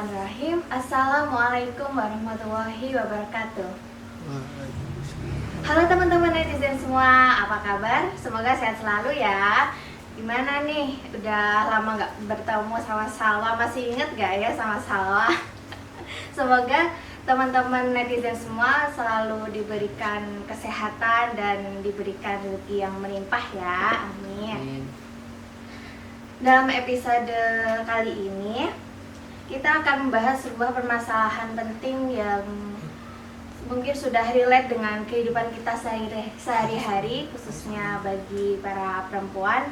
Bismillahirrahmanirrahim. Assalamualaikum warahmatullahi wabarakatuh. Halo teman-teman netizen semua, apa kabar? Semoga sehat selalu ya. Gimana nih? Udah lama gak bertemu sama Salwa, masih inget gak ya sama Salwa? Semoga teman-teman netizen semua selalu diberikan kesehatan dan diberikan rezeki yang melimpah ya. Amin. Dalam episode kali ini kita akan membahas sebuah permasalahan penting yang mungkin sudah relate dengan kehidupan kita sehari-hari, khususnya bagi para perempuan.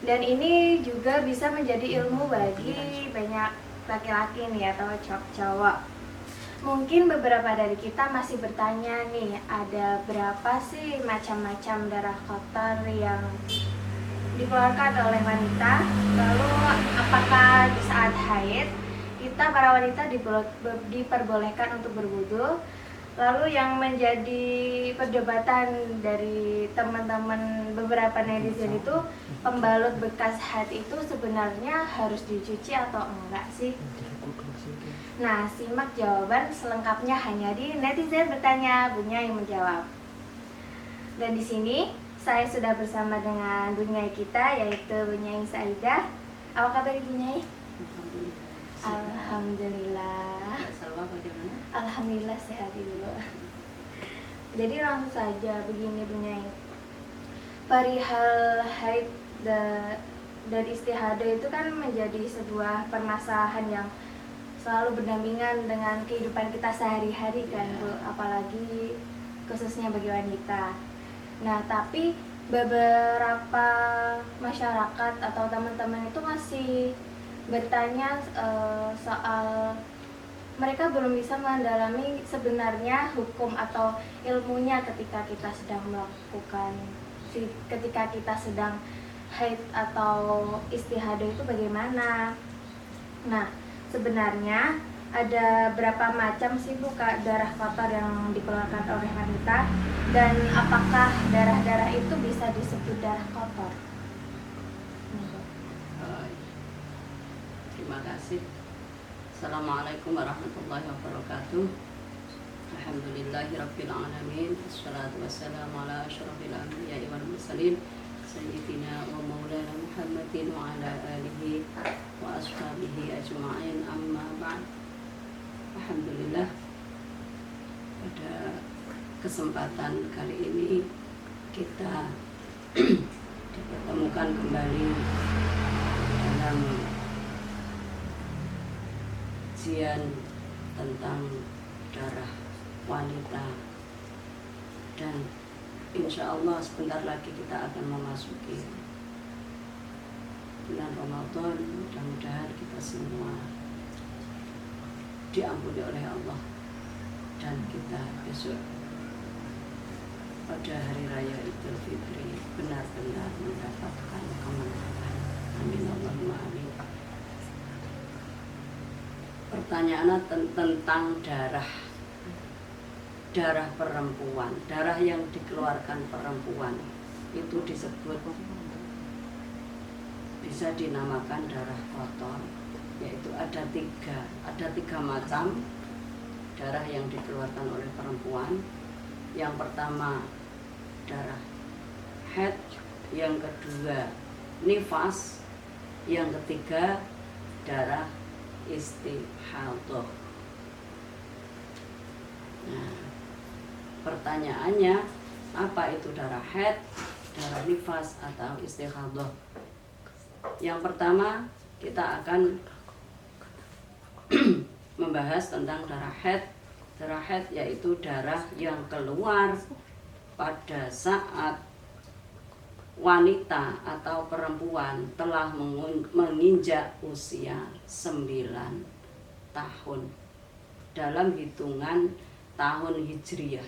Dan ini juga bisa menjadi ilmu bagi banyak laki-laki nih atau cowok. Mungkin beberapa dari kita masih bertanya nih, ada berapa sih macam-macam darah kotor yang dikeluarkan oleh wanita? Lalu apakah di saat haid kita para wanita diperbolehkan untuk berwudu? Lalu yang menjadi perdebatan dari teman-teman beberapa netizen itu, pembalut bekas haid itu sebenarnya harus dicuci atau enggak sih? Nah, simak jawaban selengkapnya hanya di Netizen Bertanya, Bunyai Menjawab. Dan di sini saya sudah bersama dengan Bunyai kita, yaitu Bunyai Saidah. Apa kabar Bunyai? Alhamdulillah. Alhamdulillah sehat dulu. Jadi langsung saja begini Bunyai. Perihal haid dan istihadah itu kan menjadi sebuah permasalahan yang selalu berdampingan dengan kehidupan kita sehari-hari kan Bu, apalagi khususnya bagi wanita. Nah, tapi beberapa masyarakat atau teman-teman itu masih bertanya soal mereka belum bisa mendalami sebenarnya hukum atau ilmunya ketika kita sedang haid atau istihadah itu bagaimana. Nah, sebenarnya ada berapa macam sih Bu darah kotor yang dikeluarkan oleh wanita, dan apakah darah-darah itu bisa disebut darah kotor? Terima kasih. Assalamualaikum warahmatullahi wabarakatuh. Alhamdulillahirabbil alamin. Wassalatu wassalamu ala asyrofil anbiya'i wal mursalin sayyidina wa maulana Muhammadin wa ala alihi wa ashabihi ajma'in, amma ba'd. Alhamdulillah, pada kesempatan kali ini kita dipertemukan kembali dalam kajian tentang darah wanita, dan insya Allah sebentar lagi kita akan memasuki bulan Ramadan. Mudah-mudahan kita semua diampuni oleh Allah dan kita besok pada hari raya Idul Fitri benar-benar mendapatkan kemenangan. Amin Allahumma amin. Pertanyaannya tentang darah perempuan, darah yang dikeluarkan perempuan itu disebut, bisa dinamakan darah kotor, yaitu ada tiga macam darah yang dikeluarkan oleh perempuan. Yang pertama darah haid, yang kedua nifas, yang ketiga darah istihadah. Nah, pertanyaannya, apa itu darah haid, darah nifas, atau istihadah? Yang pertama kita akan membahas tentang darah haid. Darah haid yaitu darah yang keluar pada saat wanita atau perempuan telah menginjak usia 9 tahun dalam hitungan tahun Hijriyah.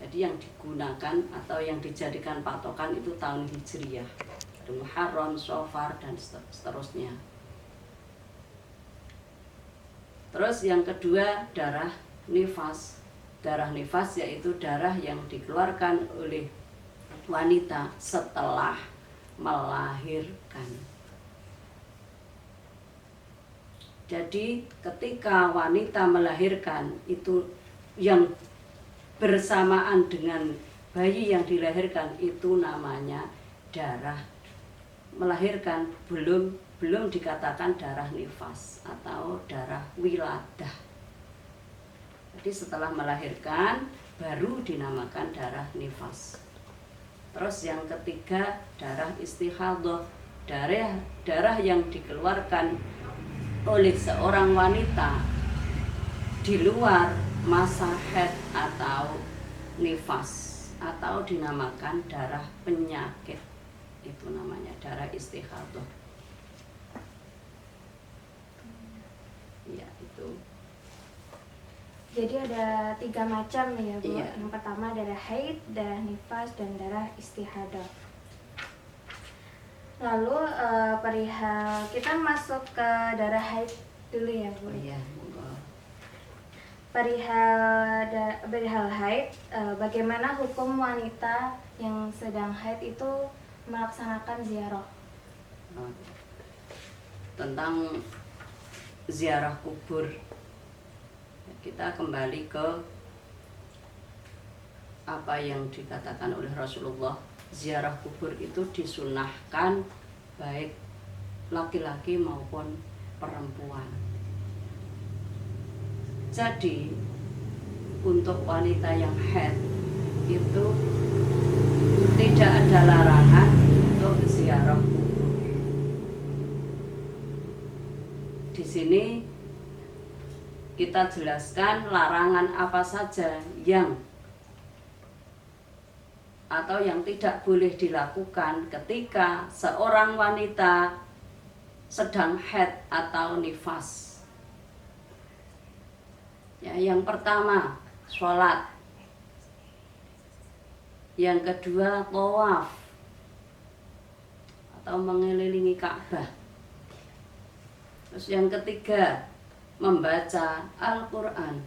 Jadi yang digunakan atau yang dijadikan patokan itu tahun Hijriyah, Muharram, Shofar, dan seterusnya. Terus yang kedua darah nifas. Darah nifas yaitu darah yang dikeluarkan oleh wanita setelah melahirkan. Jadi ketika wanita melahirkan itu yang bersamaan dengan bayi yang dilahirkan itu namanya darah melahirkan, belum dikatakan darah nifas atau darah wiladah. Jadi setelah melahirkan baru dinamakan darah nifas. Terus yang ketiga darah istihadah, darah yang dikeluarkan oleh seorang wanita di luar masa haid atau nifas atau dinamakan darah penyakit. Itu namanya darah istihadah. Ya, itu. Jadi ada 3 macam ya Bu. Iya. Yang pertama darah haid, darah nifas, dan darah istihadah. Lalu perihal kita masuk ke darah haid dulu ya Bu. Iya, monggo. Perihal haid, bagaimana hukum wanita yang sedang haid itu melaksanakan ziarah? Tentang ziarah kubur, kita kembali ke apa yang dikatakan oleh Rasulullah. Ziarah kubur itu disunahkan baik laki-laki maupun perempuan. Jadi untuk wanita yang haid itu tidak ada larangan untuk ziarah kubur. Di sini kita jelaskan larangan apa saja yang atau yang tidak boleh dilakukan ketika seorang wanita sedang haid atau nifas. Ya, yang pertama, sholat. Yang kedua, tawaf atau mengelilingi Ka'bah. Terus yang ketiga, membaca Al-Quran,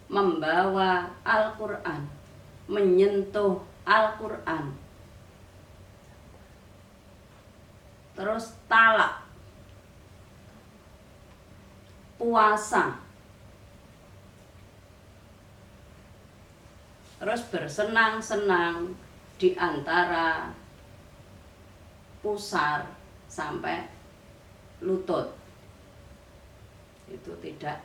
membawa Al-Quran, menyentuh Al-Quran. Terus talak, puasa, terus bersenang-senang di antara pusar sampai lutut. Itu tidak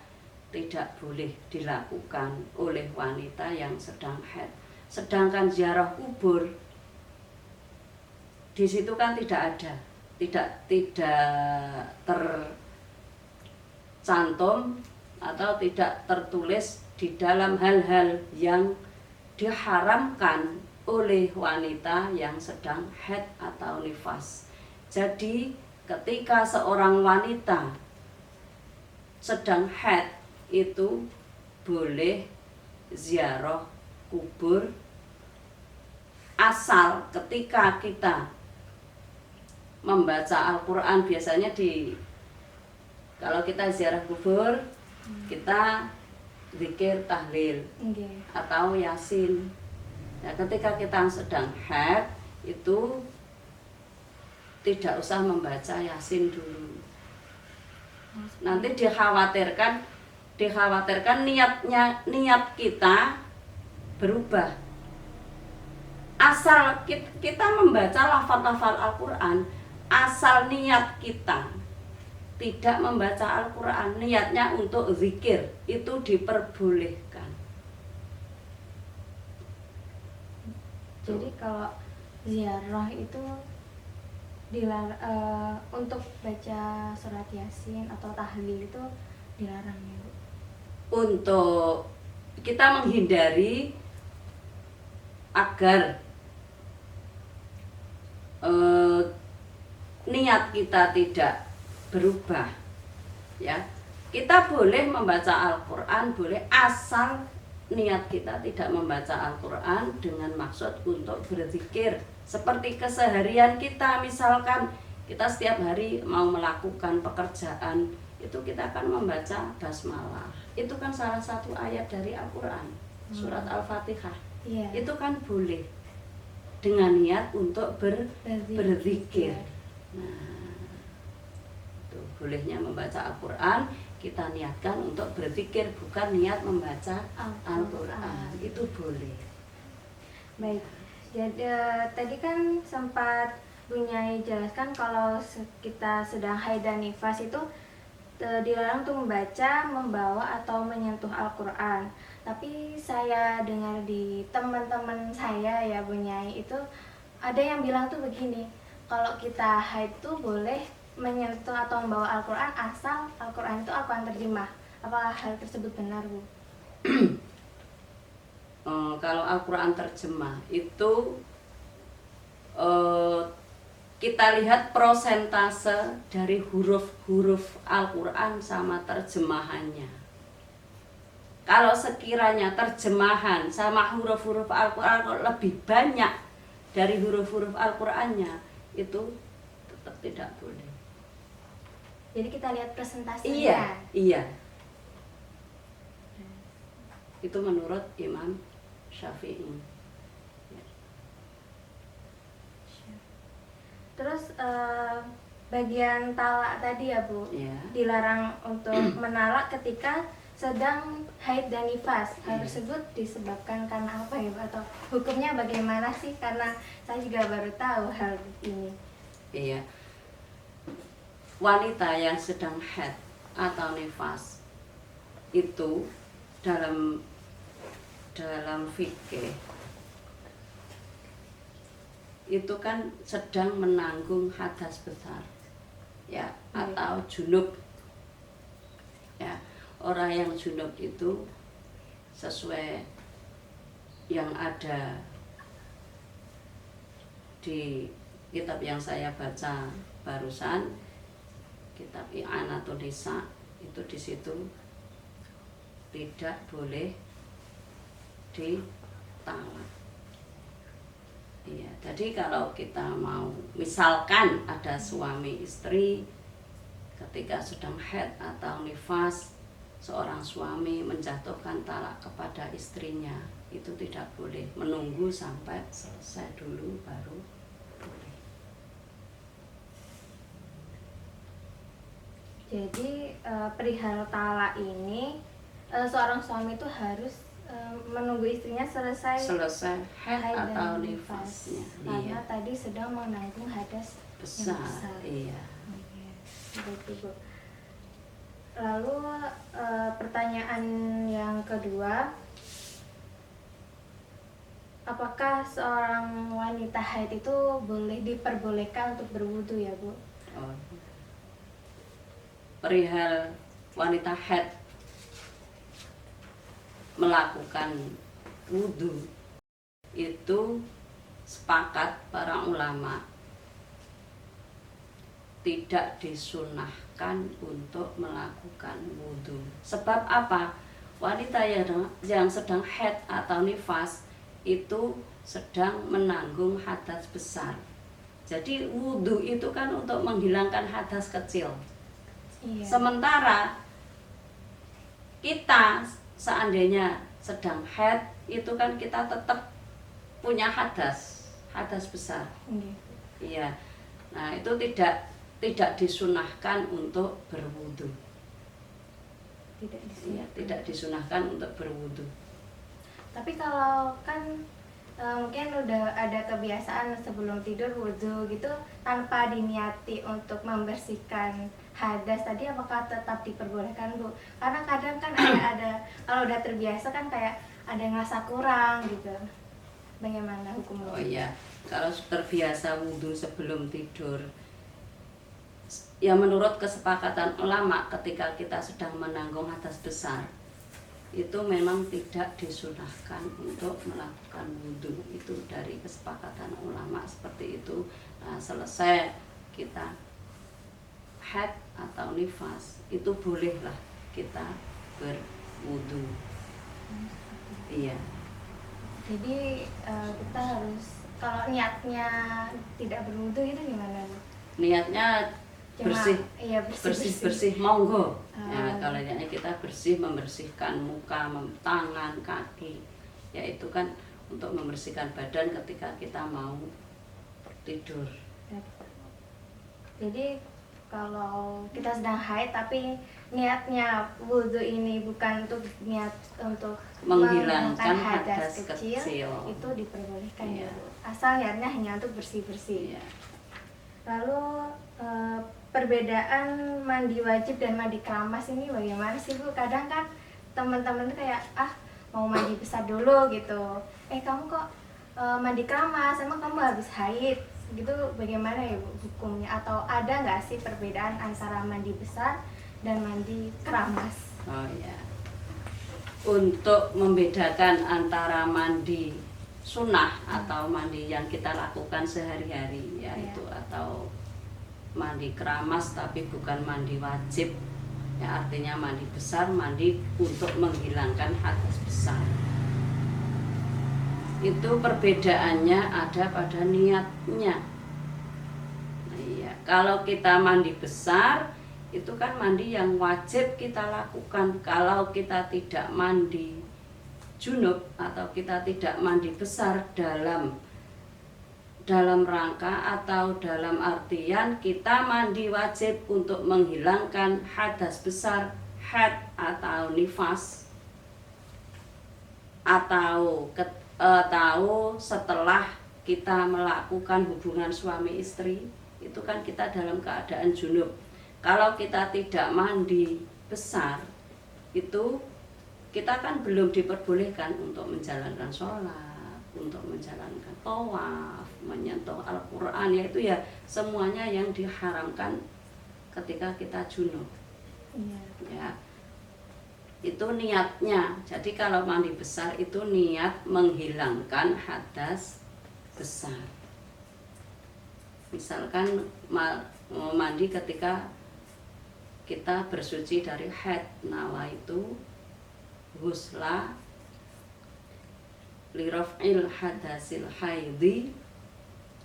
boleh dilakukan oleh wanita yang sedang haid. Sedangkan ziarah kubur di situ kan tidak tercantum atau tidak tertulis di dalam hal-hal yang diharamkan oleh wanita yang sedang haid atau nifas. Jadi ketika seorang wanita sedang haid itu boleh ziarah kubur asal ketika kita membaca Al-Quran. Biasanya kalau kita ziarah kubur kita zikir tahlil atau yasin. Nah, ketika kita sedang haid itu tidak usah membaca yasin dulu. Nanti dikhawatirkan niat kita berubah. Asal kita membaca lafaz-lafaz Al-Quran, asal niat kita tidak membaca Al-Quran, niatnya untuk zikir, itu diperbolehkan. Jadi kalau ziarah itu untuk baca surat yasin atau tahlil itu dilarang ya Bu? Untuk kita menghindari agar niat kita tidak berubah, ya, kita boleh membaca Al-Quran, boleh, asal niat kita tidak membaca Al-Quran dengan maksud untuk berzikir. Seperti keseharian kita, misalkan kita setiap hari mau melakukan pekerjaan, itu kita akan membaca basmalah. Itu kan salah satu ayat dari Al-Quran, surat Al-Fatihah. Iya. Itu kan boleh dengan niat untuk berzikir. Nah, Tuh, bolehnya membaca Al-Quran kita niatkan untuk berzikir, bukan niat membaca Al-Quran. Itu boleh. Baik. Jadi tadi kan sempat Bu Nyai jelaskan kalau kita sedang haid dan nifas itu dilarang untuk membaca, membawa atau menyentuh Al-Quran. Tapi saya dengar di teman-teman saya ya Bu Nyai itu ada yang bilang tuh begini, kalau kita haid tuh boleh menyentuh atau membawa Al-Quran asal Al-Quran itu Al-Quran terjemah. Apakah hal tersebut benar, Bu? Kalau Al-Quran terjemah itu kita lihat prosentase dari huruf-huruf Al-Quran sama terjemahannya. Kalau sekiranya terjemahan sama huruf-huruf Al-Quran lebih banyak dari huruf-huruf Al-Qurannya, itu tetap tidak boleh. Jadi kita lihat presentasinya. Iya. Itu menurut Imam Syafi'i. Terus bagian talak tadi ya Bu, Ya. dilarang untuk menalak ketika sedang haid dan nifas. Hal tersebut disebabkan karena apa ya Bu? Atau hukumnya bagaimana sih? Karena saya juga baru tahu hal ini. Iya. Wanita yang sedang haid atau nifas itu dalam fikih itu kan sedang menanggung hadas besar, ya, atau junub. Ya, orang yang junub itu sesuai yang ada di kitab yang saya baca barusan, kitab I'anatul Nisa, itu di situ tidak boleh ditalak. Iya, jadi kalau kita mau, misalkan ada suami istri ketika sedang haid atau nifas, seorang suami menjatuhkan talak kepada istrinya, itu tidak boleh, menunggu sampai selesai dulu baru boleh. Jadi perihal talak ini seorang suami itu harus menunggu istrinya selesai haid dan atau nifas. nifasnya. Karena Iya. tadi sedang menanggung hadas yang besar. Iya. Betul, Bu. Lalu pertanyaan yang kedua, apakah seorang wanita haid itu boleh diperbolehkan untuk berwudu ya Bu? Oh. Perihal wanita haid melakukan wudhu itu sepakat para ulama tidak disunahkan untuk melakukan wudhu. Sebab apa? Wanita yang sedang haid atau nifas itu sedang menanggung hadas besar. Jadi wudhu itu kan untuk menghilangkan hadas kecil. Iya. Sementara kita seandainya sedang haid itu kan kita tetap punya hadas besar. Iya. Nah, itu tidak disunahkan untuk berwudu. Tidak disunahkan untuk berwudu. Tapi kalau kan mungkin udah ada kebiasaan sebelum tidur wudu gitu tanpa diniati untuk membersihkan hadas tadi, apakah tetap diperbolehkan Bu? Karena kadang kan ada kalau udah terbiasa kan kayak ada yang ngerasa kurang gitu. Bagaimana hukumnya? Oh iya, kalau terbiasa wudu sebelum tidur, ya menurut kesepakatan ulama ketika kita sedang menanggung hadas besar, itu memang tidak disunahkan untuk melakukan wudu. Itu dari kesepakatan ulama seperti itu. Nah, selesai kita haid atau nifas, itu bolehlah kita berwudu. Iya. Jadi kita harus, kalau niatnya tidak berwudu itu gimana? Niatnya bersih monggo. Ya, kalau niatnya kita membersihkan muka, tangan, kaki, ya itu kan untuk membersihkan badan ketika kita mau tidur. Jadi kalau kita sedang haid tapi niatnya wudhu ini bukan untuk niat untuk menghilangkan hadas hadas kecil, kecil. itu diperbolehkan Iya. ya Bu. Asal niatnya hanya untuk bersih-bersih. Iya. Lalu perbedaan mandi wajib dan mandi keramas ini bagaimana sih Bu? Kadang kan teman-teman tuh kayak mau mandi besar dulu gitu. Kamu kok mandi keramas, emang kamu habis haid? Gitu bagaimana ya Bu hukumnya? Atau ada nggak sih perbedaan antara mandi besar dan mandi keramas? Oh ya. Untuk membedakan antara mandi sunnah atau mandi yang kita lakukan sehari-hari yaitu atau mandi keramas tapi bukan mandi wajib, ya artinya mandi besar, mandi untuk menghilangkan hadas besar. Itu perbedaannya ada pada niatnya. Nah, iya, kalau kita mandi besar itu kan mandi yang wajib kita lakukan. Kalau kita tidak mandi junub atau kita tidak mandi besar dalam rangka atau dalam artian kita mandi wajib untuk menghilangkan hadas besar, haid atau nifas, atau setelah kita melakukan hubungan suami istri, itu kan kita dalam keadaan junub. Kalau kita tidak mandi besar, itu kita kan belum diperbolehkan untuk menjalankan sholat, untuk menjalankan tawaf, menyentuh Al-Quran, yaitu ya semuanya yang diharamkan ketika kita junub. Ya, itu niatnya. Jadi kalau mandi besar itu niat menghilangkan hadas besar. Misalkan mau mandi ketika kita bersuci dari haid, nawaitu ghusla liraf'il hadasil haidhi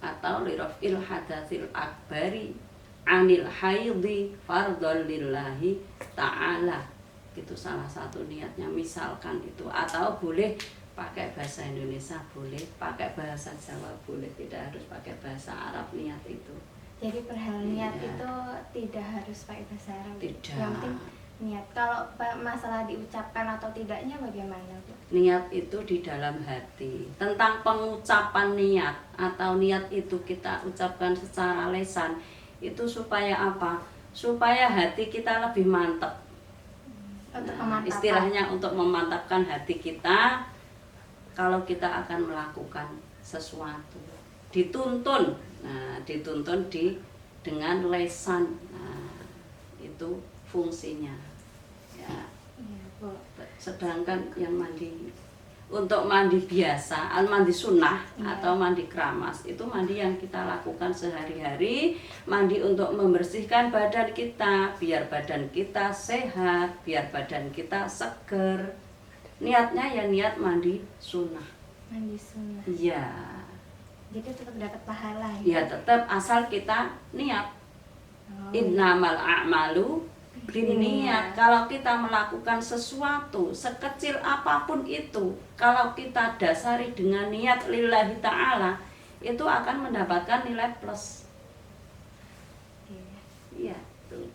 atau liraf'il hadasil akbari anil haidhi fardhon lillahi ta'ala. Itu salah satu niatnya, misalkan itu. Atau boleh pakai bahasa Indonesia, boleh pakai bahasa Jawa, boleh, tidak harus pakai bahasa Arab niat itu. Jadi perihal niat itu tidak harus pakai bahasa Arab. Tidak. Yang penting niat. Kalau masalah diucapkan atau tidaknya bagaimana Bu? Niat itu di dalam hati. Tentang pengucapan niat atau niat itu kita ucapkan secara lisan, itu supaya apa? Supaya hati kita lebih mantap. Istilahnya untuk memantapkan hati kita kalau kita akan melakukan sesuatu. Dituntun. Nah, dituntun dengan lisan. Nah, itu fungsinya. Ya. Sedangkan yang mandi untuk mandi biasa, mandi sunnah atau mandi keramas, itu mandi yang kita lakukan sehari-hari, mandi untuk membersihkan badan kita, biar badan kita sehat, biar badan kita seger. Niatnya ya niat mandi sunnah. Mandi sunnah. Iya. Jadi tetap dapat pahala ya? Ya tetap, asal kita niat. Innamal a'malu niat. Kalau kita melakukan sesuatu sekecil apapun itu, kalau kita dasari dengan niat lillahi ta'ala, itu akan mendapatkan nilai plus. Iya, tuh.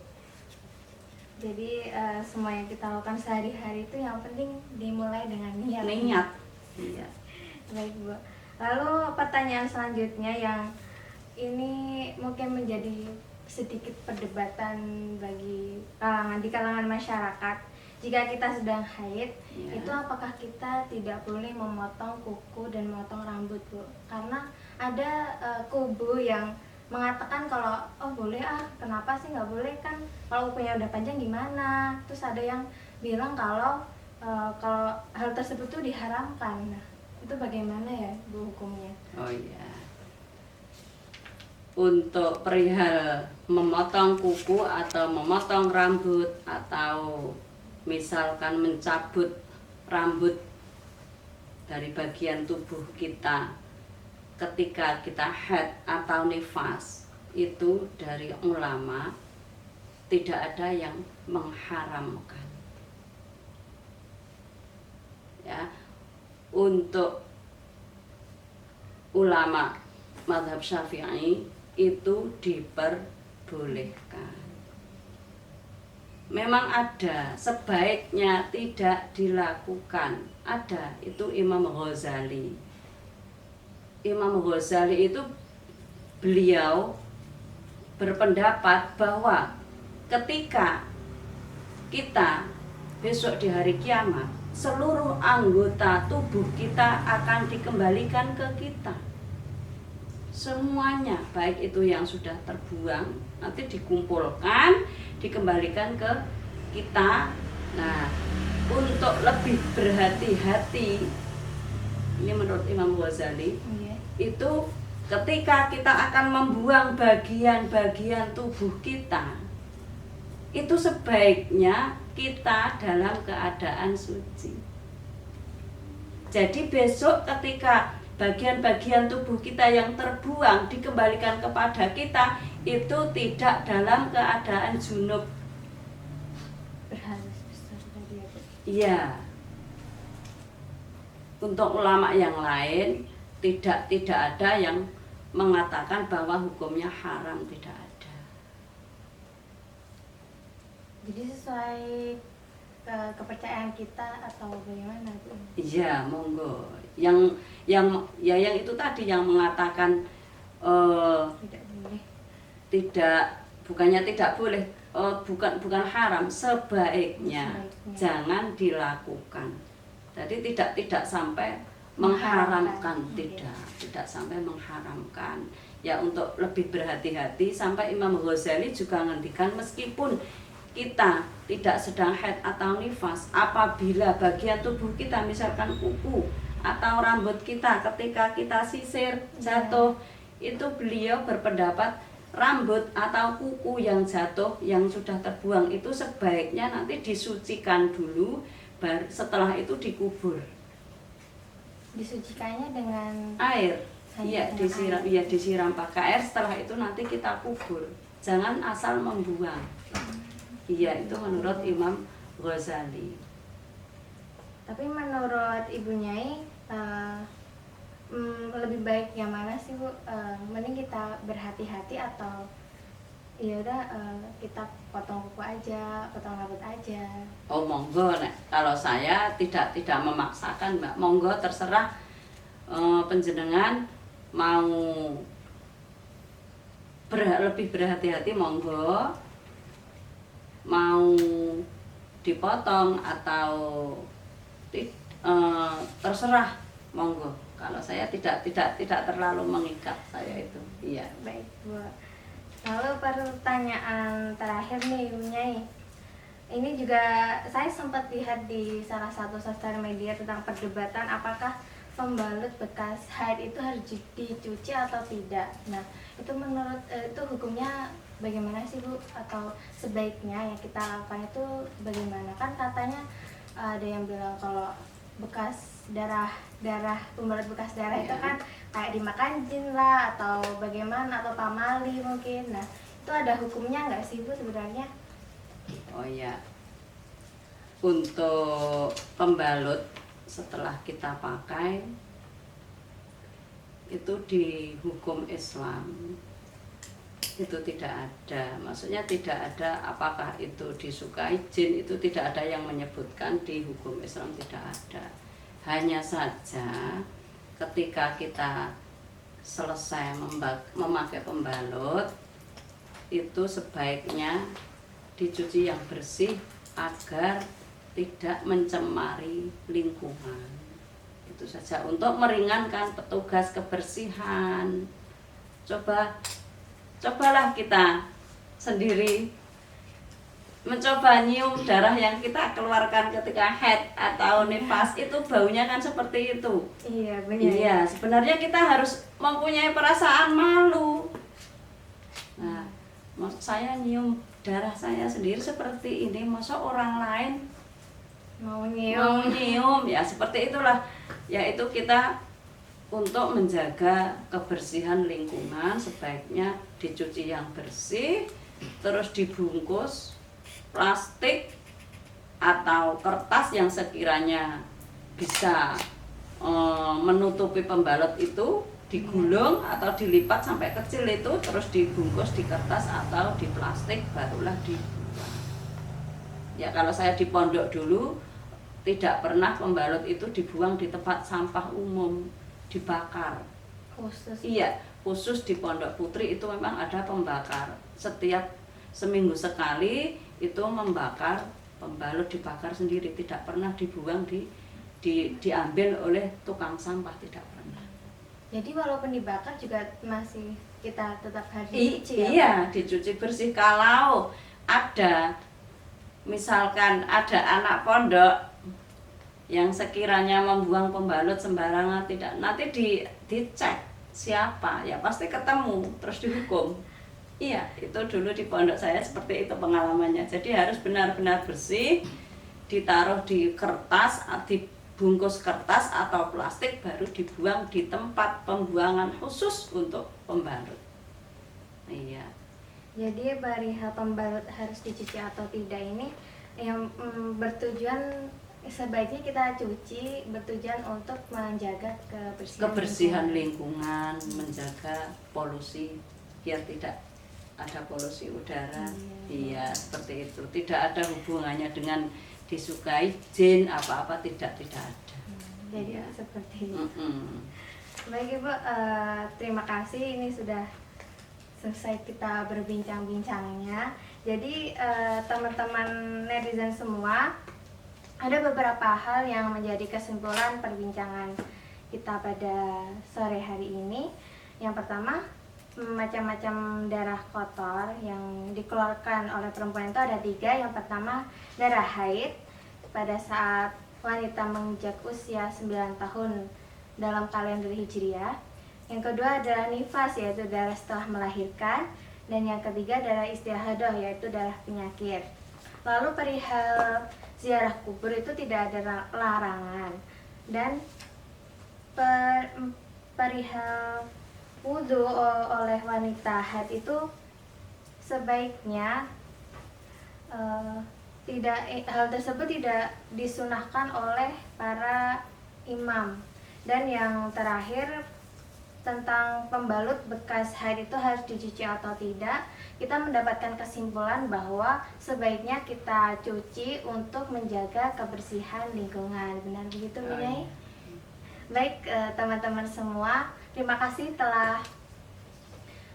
Jadi semua yang kita lakukan sehari-hari itu yang penting dimulai dengan niat. Niat. Iya. Baik Bu. Lalu pertanyaan selanjutnya yang ini mungkin menjadi sedikit perdebatan bagi di kalangan masyarakat. Jika kita sedang haid, itu apakah kita tidak boleh memotong kuku dan memotong rambut Bu? Karena ada kubu yang mengatakan kalau boleh kenapa sih nggak boleh, kan kalau kukunya udah panjang gimana? Terus ada yang bilang kalau hal tersebut tuh diharamkan. Nah, itu bagaimana ya Bu hukumnya? Oh iya. Untuk perihal memotong kuku atau memotong rambut atau misalkan mencabut rambut dari bagian tubuh kita ketika kita haid atau nifas, itu dari ulama tidak ada yang mengharamkan. Ya, untuk ulama mazhab Syafi'i itu diperbolehkan. memang ada, sebaiknya tidak dilakukan. Ada, itu Imam Ghazali. Imam Ghazali itu beliau berpendapat bahwa ketika kita besok di hari kiamat, seluruh anggota tubuh kita akan dikembalikan ke kita. Semuanya, baik itu yang sudah terbuang, nanti dikumpulkan, dikembalikan ke kita. Nah, untuk lebih berhati-hati, ini menurut Imam Ghazali, itu ketika kita akan membuang bagian-bagian tubuh kita, itu sebaiknya kita dalam keadaan suci. Jadi besok ketika bagian-bagian tubuh kita yang terbuang dikembalikan kepada kita, itu tidak dalam keadaan junub. Berhadas besar tadi ya, Bu. Iya. Untuk ulama yang lain tidak ada yang mengatakan bahwa hukumnya haram, tidak ada. Jadi sesuai kepercayaan kita atau bagaimana, Bu? Iya, monggo. Yang itu tadi yang mengatakan Tidak boleh. bukannya tidak boleh, bukan haram, sebaiknya jangan dilakukan. Jadi tidak sampai mengharamkan, tidak sampai mengharamkan. Ya, untuk lebih berhati-hati, sampai Imam Ghazali juga ngendikan meskipun kita tidak sedang haid atau nifas, apabila bagian tubuh kita misalkan kuku atau rambut kita ketika kita sisir jatuh, itu beliau berpendapat rambut atau kuku yang jatuh yang sudah terbuang itu sebaiknya nanti disucikan dulu, baru setelah itu dikubur. Disucikannya dengan Air. Iya, disiram pakai air, setelah itu nanti kita kubur. Jangan asal membuang. Iya, itu menurut Imam Ghazali. Tapi menurut Ibu Nyai, lebih baik yang mana sih, Bu? Mending kita berhati-hati atau ya udah kita potong kuku aja, potong rambut aja? Oh, monggo, Nek. Kalau saya tidak memaksakan, Mbak. Monggo, terserah penjenengan mau lebih berhati-hati, monggo. Mau dipotong atau terserah, monggo. Kalau saya tidak terlalu mengikat saya itu. Iya. Baik, Bu. Lalu pertanyaan terakhir nih, Ibu Nyai. Ini juga saya sempat lihat di salah satu sosial media tentang perdebatan apakah pembalut bekas haid itu harus dicuci atau tidak. Nah, itu menurut itu hukumnya bagaimana sih, Bu? Atau sebaiknya yang kita lakukan itu bagaimana? Kan katanya ada yang bilang kalau bekas darah pembalut bekas darah itu kan kayak dimakan jin lah atau bagaimana, atau pamali mungkin. Nah, itu ada hukumnya nggak sih, Bu, sebenarnya? Oh ya, untuk pembalut setelah kita pakai itu di hukum Islam itu tidak ada, maksudnya tidak ada apakah itu disukai jin, itu tidak ada yang menyebutkan di hukum Islam, tidak ada. Hanya saja ketika kita selesai memakai pembalut itu sebaiknya dicuci yang bersih agar tidak mencemari lingkungan. Itu saja, untuk meringankan petugas kebersihan. Cobalah kita sendiri mencoba nyium darah yang kita keluarkan ketika haid atau nifas, itu baunya kan seperti itu. Iya, benar. Iya, sebenarnya kita harus mempunyai perasaan malu. Nah, saya nyium darah saya sendiri seperti ini, masa orang lain mau nyium? Ya seperti itulah. Yaitu kita untuk menjaga kebersihan lingkungan sebaiknya dicuci yang bersih, terus dibungkus plastik atau kertas yang sekiranya bisa menutupi pembalut itu, digulung atau dilipat sampai kecil itu, terus dibungkus di kertas atau di plastik, barulah dibuang. Ya kalau saya di pondok dulu tidak pernah pembalut itu dibuang di tempat sampah umum, dibakar. Khusus. Iya, khusus di Pondok Putri itu memang ada pembakar. Setiap seminggu sekali itu membakar, pembalut dibakar sendiri, tidak pernah dibuang diambil oleh tukang sampah, tidak pernah. Jadi walaupun dibakar juga masih kita tetap harus dicuci ya? Iya, dicuci bersih. Kalau ada misalkan ada anak pondok yang sekiranya membuang pembalut sembarangan, tidak, nanti dicek siapa, ya pasti ketemu terus dihukum. Iya, itu dulu di pondok saya seperti itu pengalamannya. Jadi harus benar-benar bersih, ditaruh di kertas, dibungkus kertas atau plastik, baru dibuang di tempat pembuangan khusus untuk pembalut. Iya. Jadi perihal pembalut harus dicuci atau tidak ini yang bertujuan sebaiknya kita cuci, bertujuan untuk menjaga kebersihan lingkungan, menjaga polusi biar tidak ada polusi udara. Iya, seperti itu. Tidak ada hubungannya dengan disukai jin apa-apa, tidak ada. Jadi ya. Seperti itu. Baik Ibu, terima kasih, ini sudah selesai kita berbincang-bincangnya. Jadi teman-teman netizen semua, ada beberapa hal yang menjadi kesimpulan perbincangan kita pada sore hari ini. Yang pertama, macam-macam darah kotor yang dikeluarkan oleh perempuan itu ada 3. Yang pertama, darah haid pada saat wanita menginjak usia 9 tahun dalam kalender Hijriah. Yang kedua, darah nifas, yaitu darah setelah melahirkan. Dan yang ketiga, darah istihadah, yaitu darah penyakit. Lalu perihal ziarah kubur itu tidak ada larangan. Dan perihal wudhu oleh wanita haid itu sebaiknya hal tersebut tidak disunahkan oleh para imam. Dan yang terakhir, tentang pembalut bekas haid itu harus dicuci atau tidak, kita mendapatkan kesimpulan bahwa sebaiknya kita cuci untuk menjaga kebersihan lingkungan. Benar begitu, Bu Nyai? Baik, teman-teman semua, terima kasih telah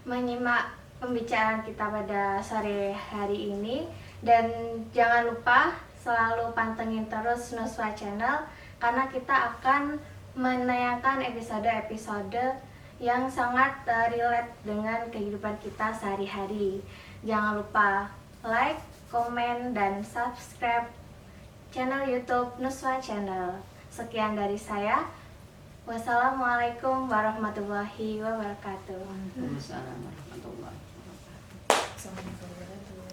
menyimak pembicaraan kita pada sore hari ini. Dan jangan lupa selalu pantengin terus Nuswa Channel, karena kita akan menayangkan episode-episode yang sangat relate dengan kehidupan kita sehari-hari. Jangan lupa like, komen, dan subscribe channel YouTube Nuswa Channel. Sekian dari saya. Wassalamualaikum warahmatullahi wabarakatuh. Waalaikumsalam warahmatullahi wabarakatuh.